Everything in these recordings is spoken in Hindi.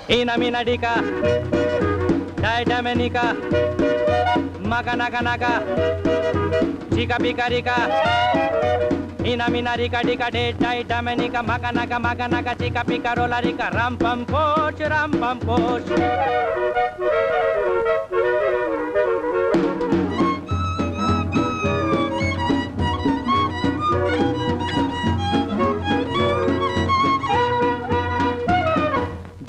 Ina mina dika, daida menika, maga naga naga, chika pika rika. Ina mina rika dika de daida menika, maga naga chika pika rola rika. Ram pam poch, ram pam poch.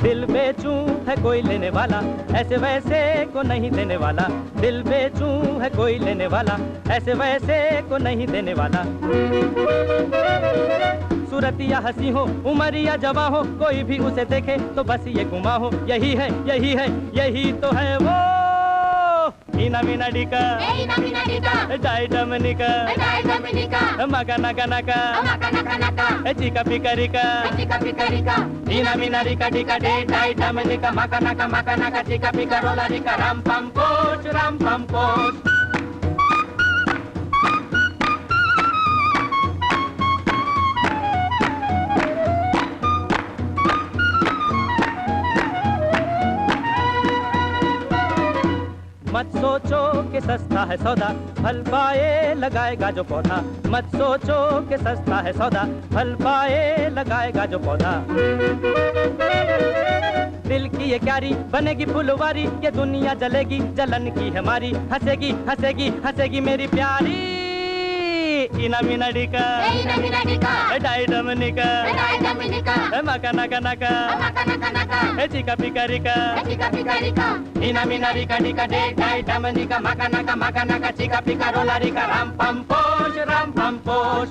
दिल बेचूं है कोई लेने वाला, ऐसे वैसे को नहीं देने वाला। दिल बेचूं है कोई लेने वाला, ऐसे वैसे को नहीं देने वाला। सूरत या हंसी हो, उम्र या जवां हो, कोई भी उसे देखे तो बस ये गुमा हो। यही है, यही है, यही तो है वो। Ina mina dika, daida menika, maga naga naga, chika pika rika. Ina mina rika dika de daida menika, maga naga chika pika rola rika. Ram pam poch, ram pam poch. मत सोचो कि सस्ता है सौदा, फल पाए लगाएगा जो पौधा। मत सोचो कि सस्ता है सौदा, फल पाए लगाएगा जो पौधा। दिल की ये क्यारी बनेगी फुलवारी, ये दुनिया जलेगी जलन की है मारी। हंसेगी हंसेगी हंसेगी मेरी प्यारी। Ina mina dika, daida menika, maga naga naga, chika pika rika. Ina mina rika dika de daida menika, maga naga chika pika rola rika. Ram pam poch, ram pam poch.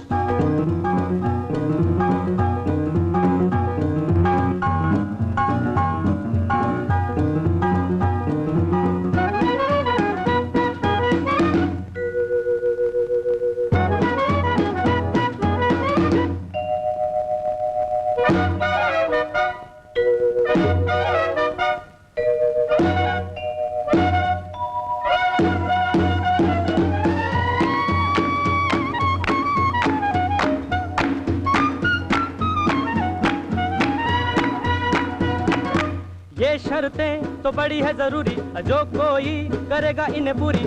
ये शर्तें तो बड़ी है जरूरी, जो कोई करेगा इन्हें पूरी।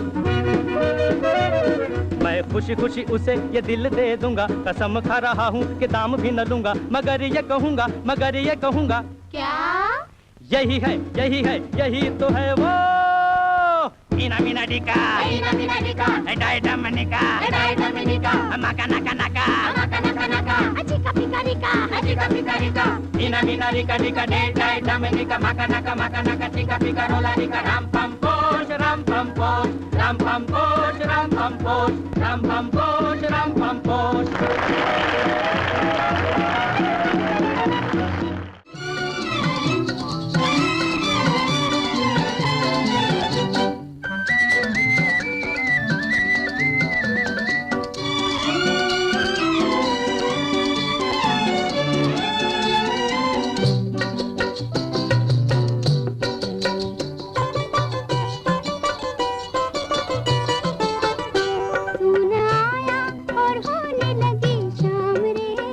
मैं खुशी खुशी उसे ये दिल दे दूंगा, कसम खा रहा हूँ कि दाम भी न लूंगा। मगर ये कहूँगा क्या? यही है, यही है, यही तो है वो। Ina mina dika, daida menika, maga naga naga, chika pika rika. Ina mina rika dika de daida menika, maga naga chika pika rola rika. Ram pam poch, ram pam poch, ram pam poch, ram pam poch, ram pam poch, ram pam poch. तू न आया और होने लगी शाम रे।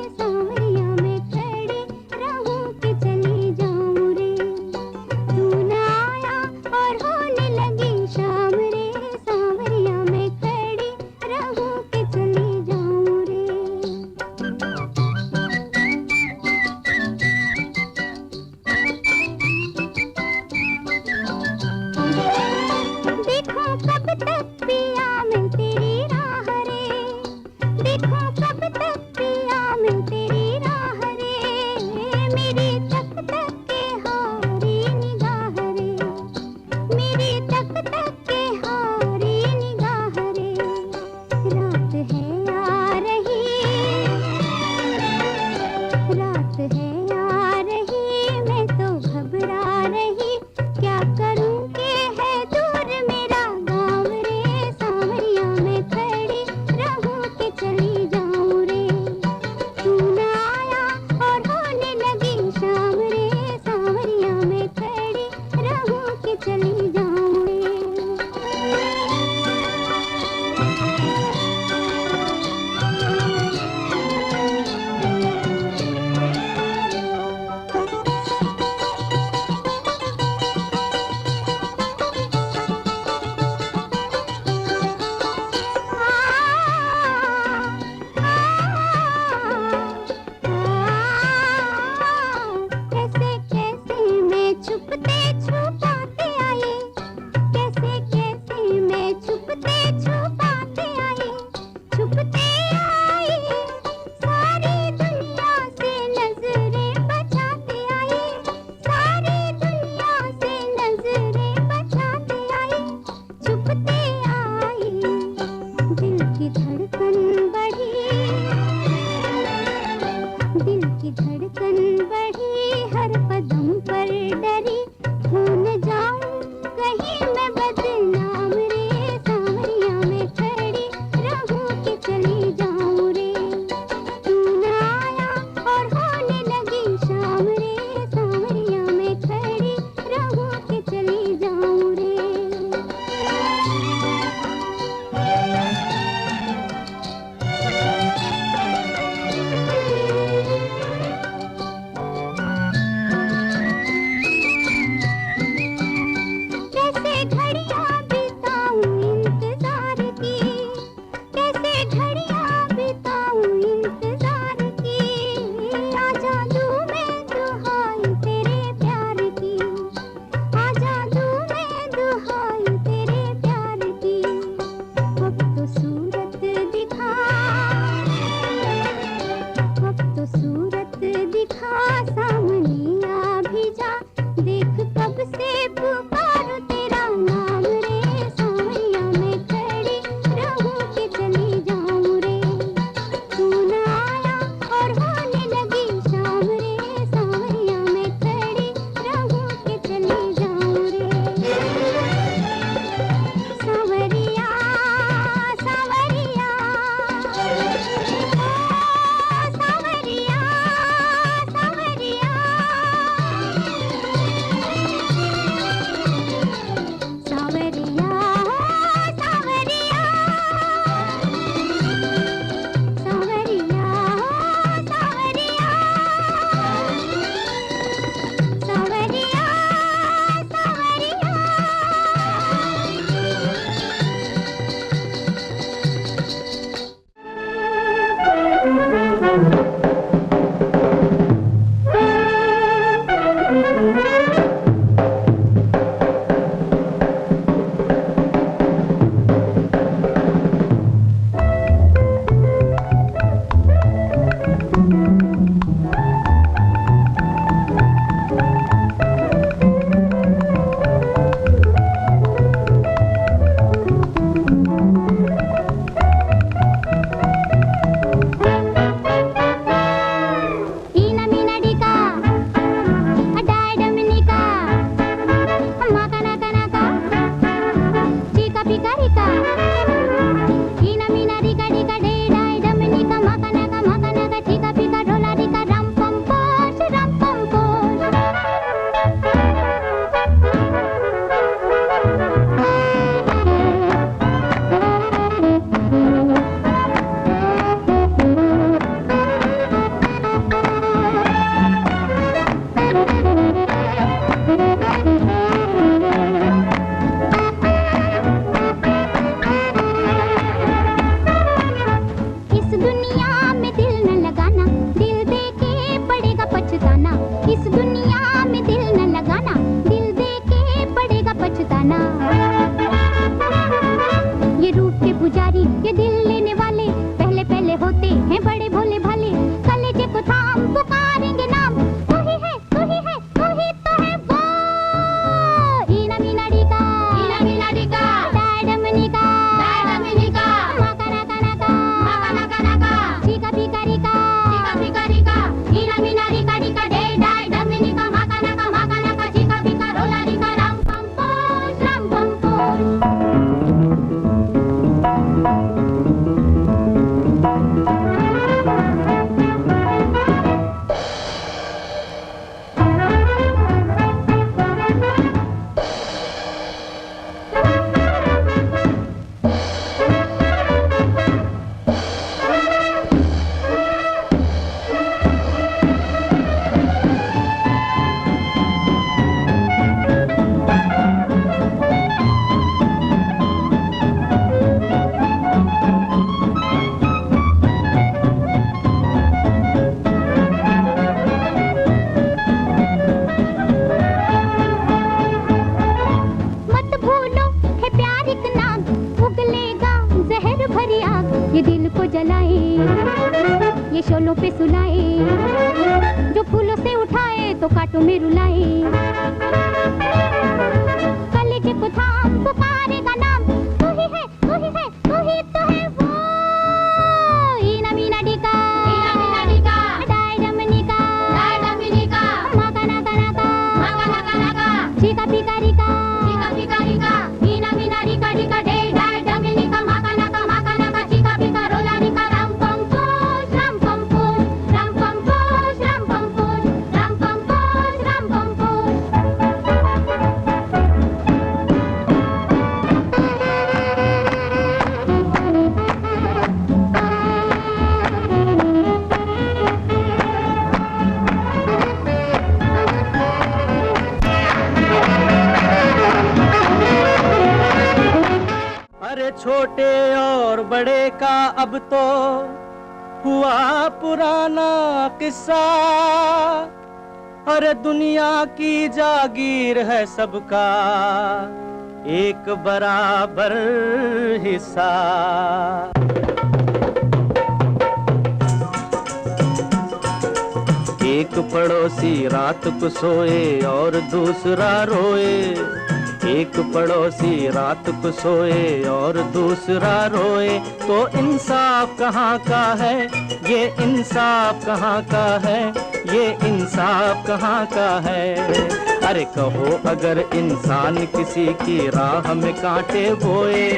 की धड़कन बढ़ी, हर कदम पर डरी, भूल जाऊं कहीं मैं बदनाम रे, सांवरिया में खड़ी रहूं कि चली जाऊं रे, तू न आया और होने लगी शाम रे, सांवरिया में खड़ी रहूं कि चली जाऊं रे। कैसे घड़ियां बिताऊं इंतजार की, कैसे घड़ियां बिताऊं इंतजार की, आजा दूं मैं दुहाई तेरे प्यार की, आजा दूं मैं दुहाई तेरे प्यार की, अब तो सूरत दिखा, अब तो सूरत दिखा, सामने आ भी जा, देख कब से पुकारूं तेरा नाम रे, सांवरिया में खड़ी रहूं कि चली जाऊं रे, तू न आया और होने लगी शाम रे, सांवरिया में खड़ी रहूं कि चली जाऊं रे। सांवरिया सांवरिया ओ सांवरिया सांवरिया, सांवरिया सांवरिया, सांवरिया सांवरिया, सांवरिया Ina mina dika, adai dominica, makana kanaka, chika pikarika. Ina mina dika dika dai dominica, makana chika pika rola dika ram pam posh, ram pam posh. इस दुनिया में दिल न लगाना, दिल दे के पड़ेगा पछताना, इस दुनिया में दिल न लगाना, दिल दे के पड़ेगा पछताना। ये रूप के पुजारी, ये दिल लेने वाले, पहले पहले होते हैं बड़े भोले भाले, कलेजे को थाम पुकारेंगे नाम, तू ही है तू ही है तू ही तो है वो। ईना मीना डीका, डाय डमनिका, makana kanaka, chika pikarika, ina mina dika dika dai dai dominica, makana chika pika rola dika ram pam posh, ram pam posh. मत भूलो है प्यार एक नाग, उगलेगा जहर भरी आग, ये दिल को जलाए, ये शोलों पे सुलाए, जो फूलों से उठाए तो कांटों में रुलाए, कलेजे को थाम पुकारेगा नाम, तू ही है तू ही है तू ही तो है वो। ईना मीना डीका, डाय डमनिका, छोटे और बड़े का अब तो हुआ पुराना किस्सा। अरे दुनिया की जागीर है सबका एक बराबर हिस्सा। एक पड़ोसी रात को सोए और दूसरा रोए। एक पड़ोसी रात को सोए और दूसरा रोए। तो इंसाफ कहाँ का है, ये इंसाफ कहाँ का है, ये इंसाफ कहाँ का है। अरे कहो अगर इंसान किसी की राह में कांटे बोए,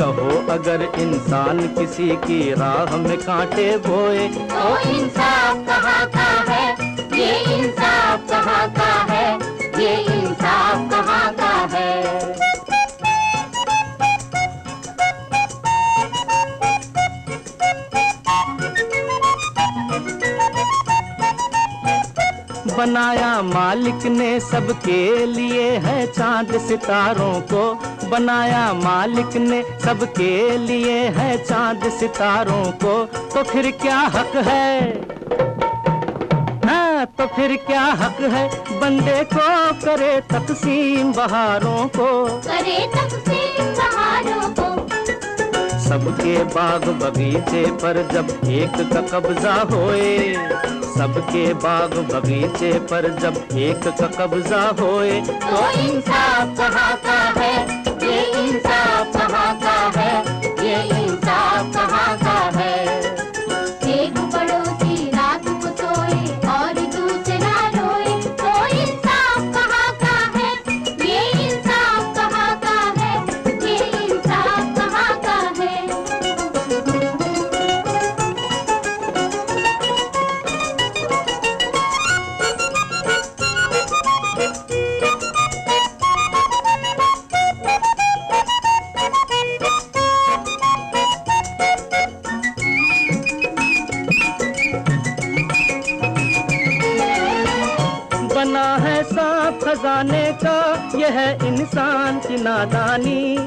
कहो अगर इंसान किसी की राह में कांटे बोए। तो इंसाफ कहाँ का है, ये इंसाफ कहाँ का है, ये इंसाफ कहाँ का है। बनाया मालिक ने सबके लिए है चांद सितारों को। बनाया मालिक ने सबके लिए है चांद सितारों को। तो फिर क्या हक है, हाँ तो फिर क्या हक है बंदे को करे तकसीम बहारों को, करे तकसीम बहारों को। सबके बाग बगीचे पर जब एक का कब्जा होए, सबके बाग बगीचे पर जब एक का कब्जा होए। तो इंसाफ कहाँ का है, ये इंसाफ कहाँ का है, ये इंसाफ कहाँ का है। एक पड़ोसी रात को सोए और दूसरा रोए। तो इंसाफ कहाँ का है, ये इंसाफ कहाँ का है, ये इंसाफ कहाँ का है। बना है सांप खजाने का, यह है इंसान की नादानी।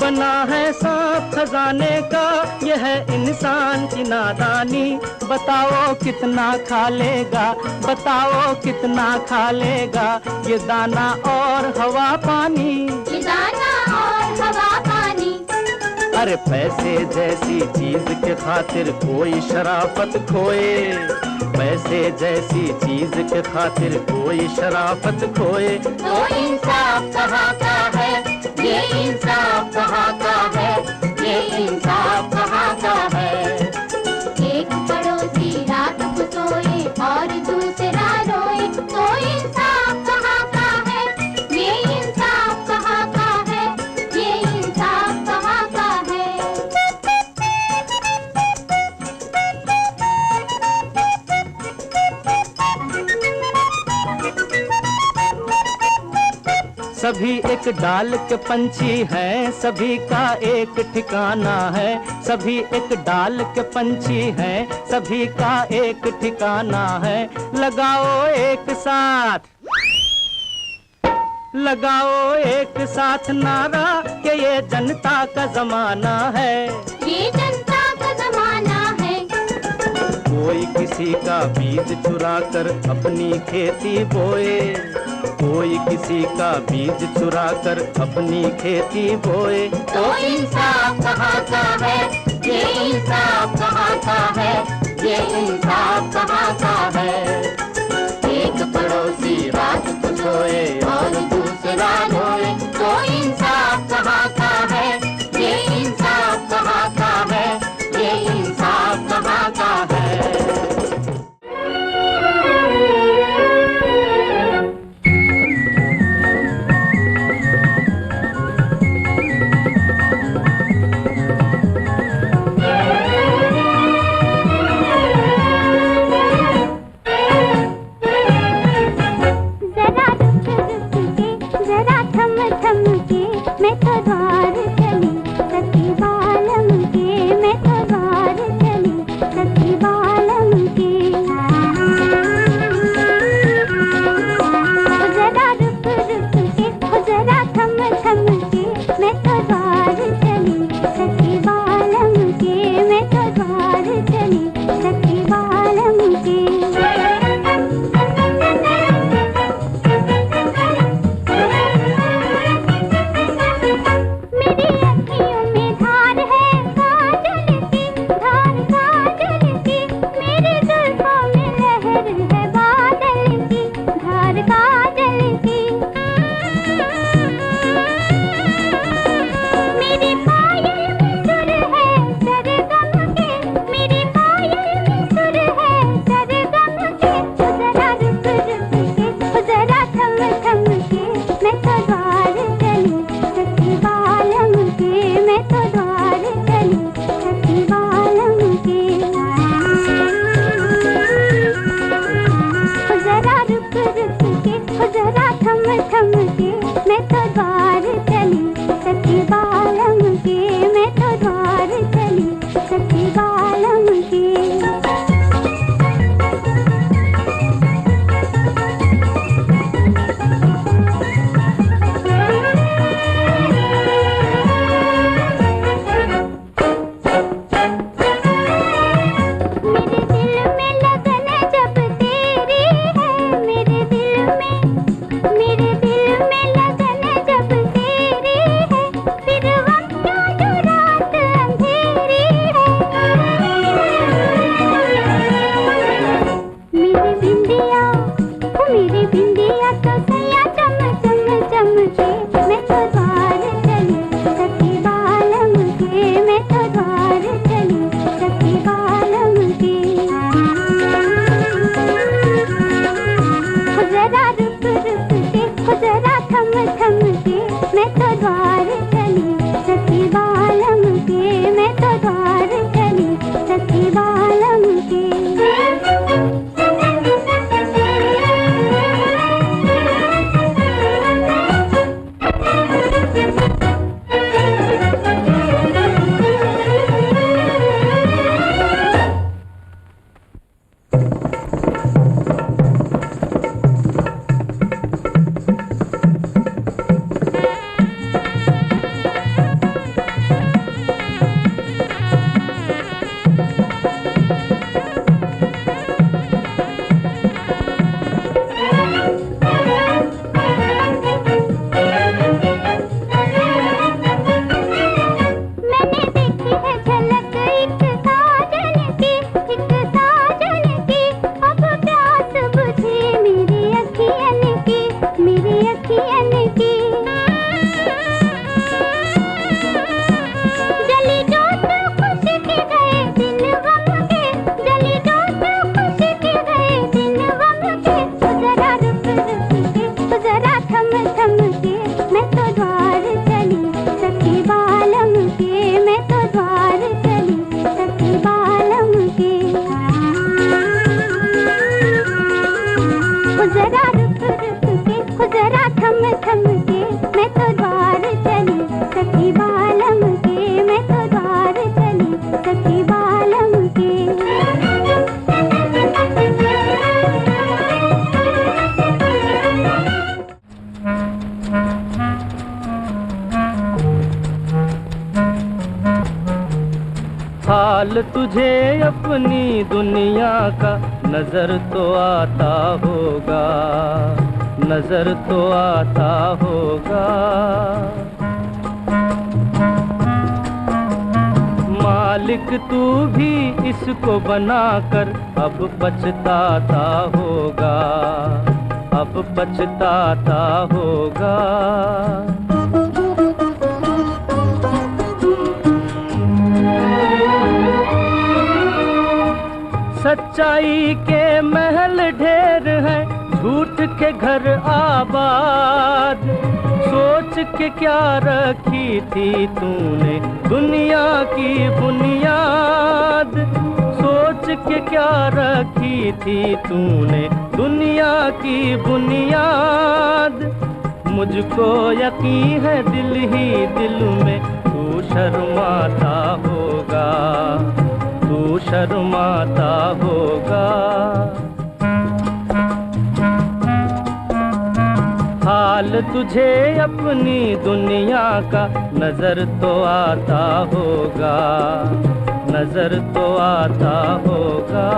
बना है सांप खजाने का, यह है इंसान की नादानी। बताओ कितना खा लेगा, बताओ कितना खा लेगा ये दाना और हवा पानी, ये दाना और हवा पानी। अरे पैसे जैसी चीज के खातिर कोई शराफत खोए, पैसे जैसी चीज के खातिर कोई शराफत खोए। तो इंसाफ कहाँ का है, ये इंसाफ कहाँ का है, ये इंसाफ कहाँ का है। एक पड़ोसी रात को सोए और दूसरा रोए। तो इंसाफ कहाँ का है, ये इंसाफ कहाँ का है, ये इंसाफ कहाँ का है। सभी एक डाल के पंछी हैं, सभी का एक ठिकाना है। सभी एक डाल के पंछी हैं, सभी का एक ठिकाना है। लगाओ एक साथ, लगाओ एक साथ नारा कि ये जनता का जमाना है, ये जनता का जमाना है। कोई किसी का बीज चुरा कर अपनी खेती बोए, कोई किसी का बीज चुरा कर अपनी खेती बोए। तो इंसाफ कहाँ का है, ये इंसाफ कहाँ का है, ये इंसाफ कहाँ का है। एक पड़ोसी रात को सोए और दूसरा रोए। तो इंसाफ कहाँ का है, ये इंसाफ कहाँ का है, ये इंसाफ कहाँ का है। तुझे अपनी दुनिया का नजर तो आता होगा, नजर तो आता होगा। मालिक तू भी इसको बनाकर अब पछताता होगा, अब पछताता होगा। सच्चाई के महल ढेर हैं, झूठ के घर आबाद। सोच के क्या रखी थी तूने दुनिया की बुनियाद, सोच के क्या रखी थी तूने दुनिया की बुनियाद। मुझको यकीन है दिल ही दिल में तू शर्माता होगा, तू शर्माता होगा। हाल तुझे अपनी दुनिया का नजर तो आता होगा, नजर तो आता होगा।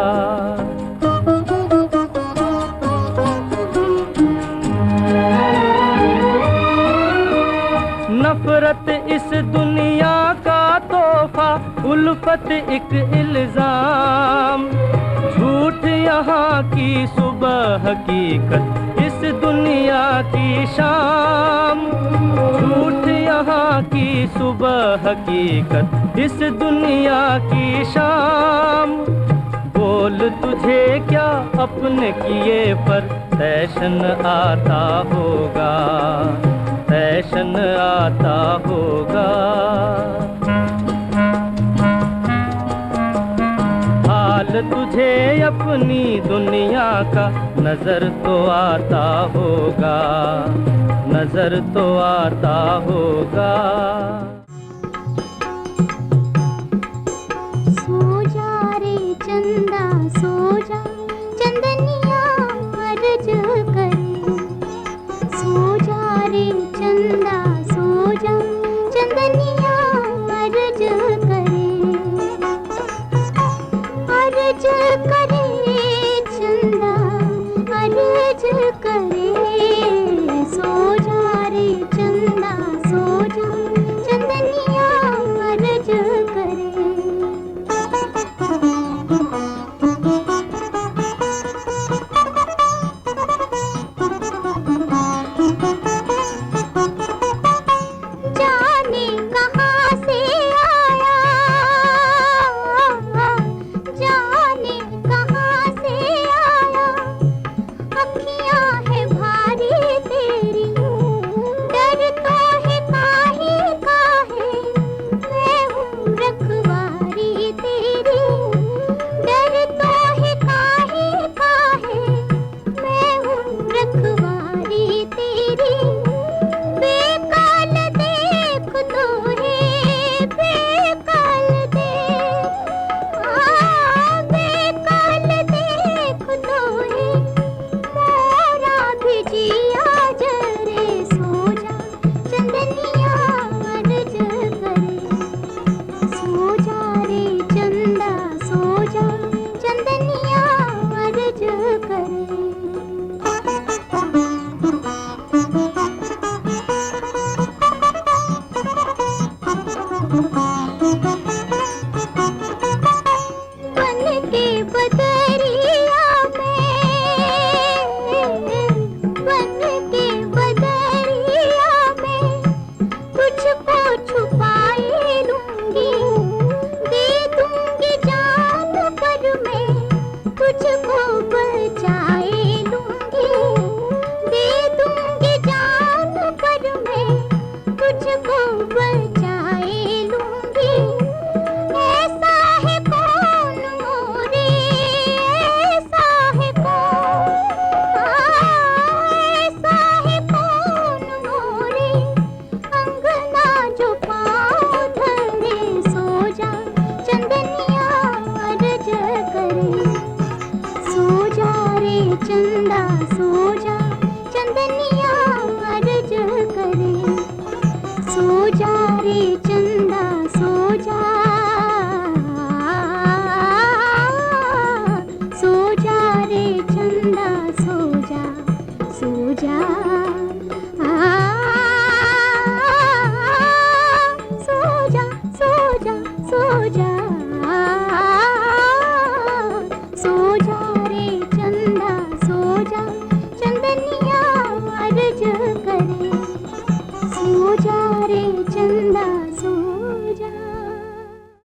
नफरत इस दुनिया का तोहफा, उल्फत एक इल्जाम। झूठ यहाँ की सुबह, हकीकत इस दुनिया की शाम। झूठ यहाँ की सुबह, हकीकत इस दुनिया की शाम। बोल तुझे क्या अपने किए पर फैशन आता होगा, फैशन आता होगा। हाल तुझे अपनी दुनिया का नजर तो आता होगा, नजर तो आता होगा। सो जा रे चंदा सो जा, चंदनिया अर्ज करे। सो जा रे चंदा सो जा, चंदनिया अर्ज करे। अर्ज करे चंदा अर्ज करे। सो जा रे चंदा सो जा, चंदनिया अर्ज करे। जाने कहाँ से आया, जाने कहाँ से आया। अखियाँ है भारी तेरी, डर तो है काहे काहे। मैं हूँ रखवारी तेरी, डर तो है काहे काहे। मैं हूँ रखवारी तेरी। बेकाल देख तो है बेकाल देख, बेकाल देख तो है मोरा भी जिया जरे। सो जा चंदनिया अर्ज करे। सो जा रे चंदा सो जा, चंदनिया अर्ज करे। बन के बदरिया में, बन के बदरिया में तुझको छुपाए लूंगी। दे दूंगी जान पर मैं तुझको